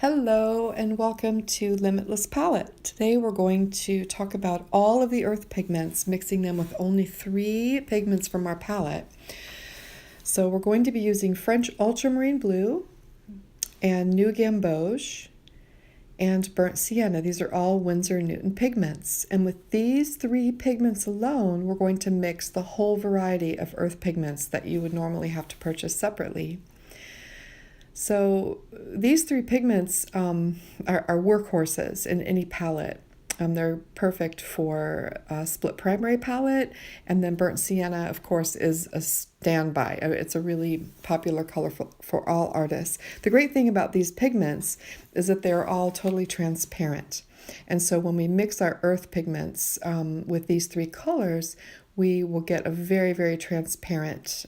Hello and welcome to Limitless Palette. Today we're going to talk about all of the earth pigments, mixing them with only 3 pigments from our palette. So we're going to be using French Ultramarine Blue and New Gamboge and Burnt Sienna. These are all Winsor Newton pigments. And with these 3 pigments alone, we're going to mix the whole variety of earth pigments that you would normally have to purchase separately. So these 3 pigments are workhorses in any palette. They're perfect for a split primary palette, and then Burnt Sienna, of course, is a standby. It's a really popular color for all artists. The great thing about these pigments is that they're all totally transparent. And so when we mix our earth pigments with these 3 colors, we will get a very, very transparent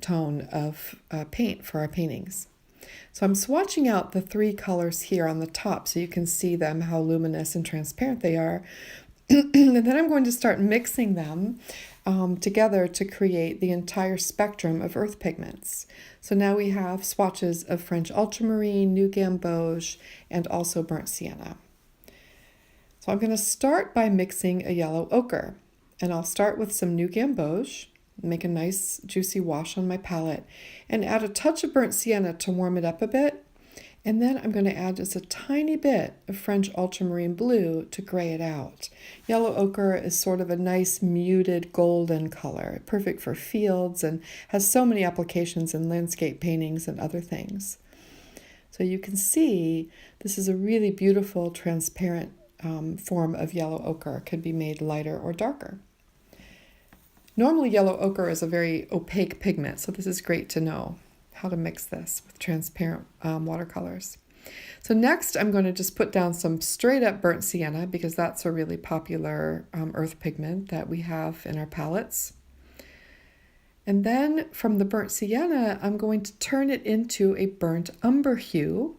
tone of paint for our paintings. So I'm swatching out the 3 colors here on the top so you can see them, how luminous and transparent they are. And then I'm going to start mixing them together to create the entire spectrum of earth pigments. So now we have swatches of French Ultramarine, New Gamboge, and also Burnt Sienna. So I'm going to start by mixing a yellow ochre, and I'll start with some New Gamboge. Make a nice juicy wash on my palette and add a touch of Burnt Sienna to warm it up a bit. And then I'm going to add just a tiny bit of French Ultramarine Blue to gray it out. Yellow ochre is sort of a nice muted golden color, perfect for fields and has so many applications in landscape paintings and other things. So you can see this is a really beautiful transparent form of yellow ochre. It could be made lighter or darker. Normally, yellow ochre is a very opaque pigment, so this is great to know how to mix this with transparent watercolors. So next, I'm going to just put down some straight up Burnt Sienna because that's a really popular earth pigment that we have in our palettes. And then from the Burnt Sienna, I'm going to turn it into a burnt umber hue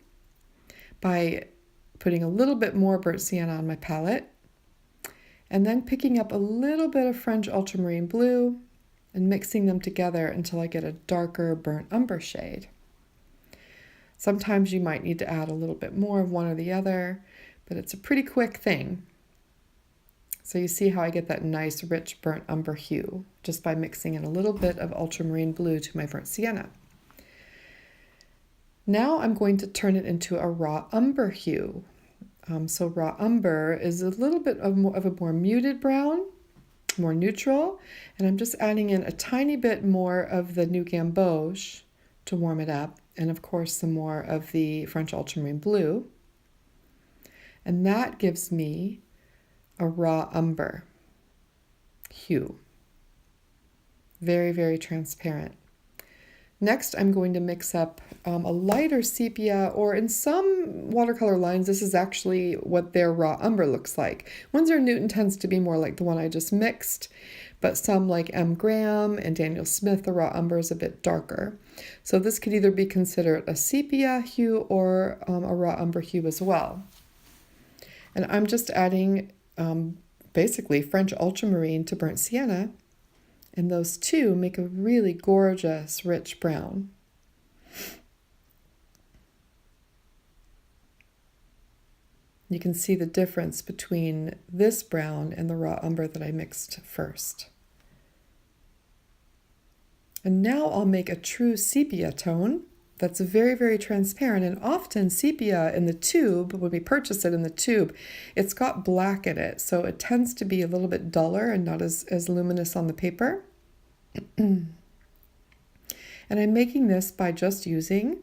by putting a little bit more Burnt Sienna on my palette. And then picking up a little bit of French Ultramarine Blue and mixing them together until I get a darker burnt umber shade. Sometimes you might need to add a little bit more of one or the other, but it's a pretty quick thing. So you see how I get that nice rich burnt umber hue just by mixing in a little bit of Ultramarine Blue to my Burnt Sienna. Now I'm going to turn it into a raw umber hue. So raw umber is a little bit of a more muted brown, more neutral, and I'm just adding in a tiny bit more of the New Gamboge to warm it up, and of course some more of the French Ultramarine Blue. And that gives me a raw umber hue. Very, very transparent. Next, I'm going to mix up a lighter sepia, or in some watercolor lines, this is actually what their raw umber looks like. Winsor Newton tends to be more like the one I just mixed, but some like M. Graham and Daniel Smith, the raw umber is a bit darker. So this could either be considered a sepia hue or a raw umber hue as well. And I'm just adding basically French Ultramarine to Burnt Sienna. And those 2 make a really gorgeous, rich brown. You can see the difference between this brown and the raw umber that I mixed first. And now I'll make a true sepia tone that's very, very transparent. And often sepia in the tube, when we purchase it in the tube, it's got black in it. So it tends to be a little bit duller and not as luminous on the paper. And I'm making this by just using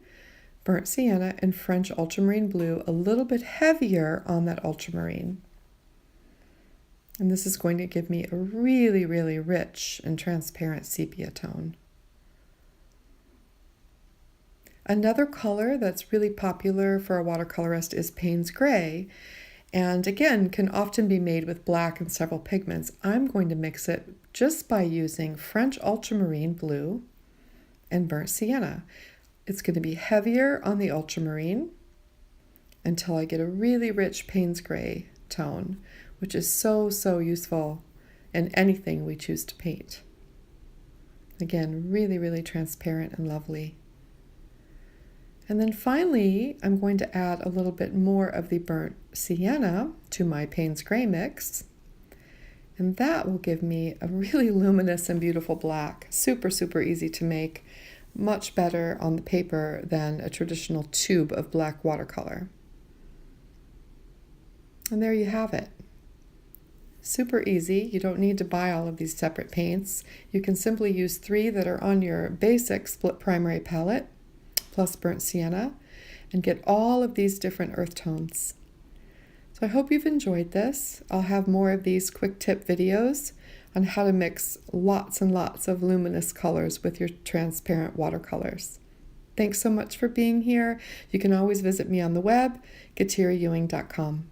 Burnt Sienna and French Ultramarine Blue, a little bit heavier on that ultramarine. And this is going to give me a really, really rich and transparent sepia tone. Another color that's really popular for a watercolorist is Payne's Gray, and again can often be made with black and several pigments. I'm going to mix it just by using French Ultramarine Blue and Burnt Sienna. It's going to be heavier on the ultramarine until I get a really rich Payne's Gray tone, which is so, so useful in anything we choose to paint. Again, really, really transparent and lovely. And then finally, I'm going to add a little bit more of the burnt sienna to my Payne's gray mix. And that will give me a really luminous and beautiful black. Super, super easy to make. Much better on the paper than a traditional tube of black watercolor. And there you have it. Super easy. You don't need to buy all of these separate paints. You can simply use 3 that are on your basic split primary palette, plus burnt sienna, and get all of these different earth tones. So I hope you've enjoyed this. I'll have more of these quick tip videos on how to mix lots and lots of luminous colors with your transparent watercolors. Thanks so much for being here. You can always visit me on the web, GetiraEwing.com.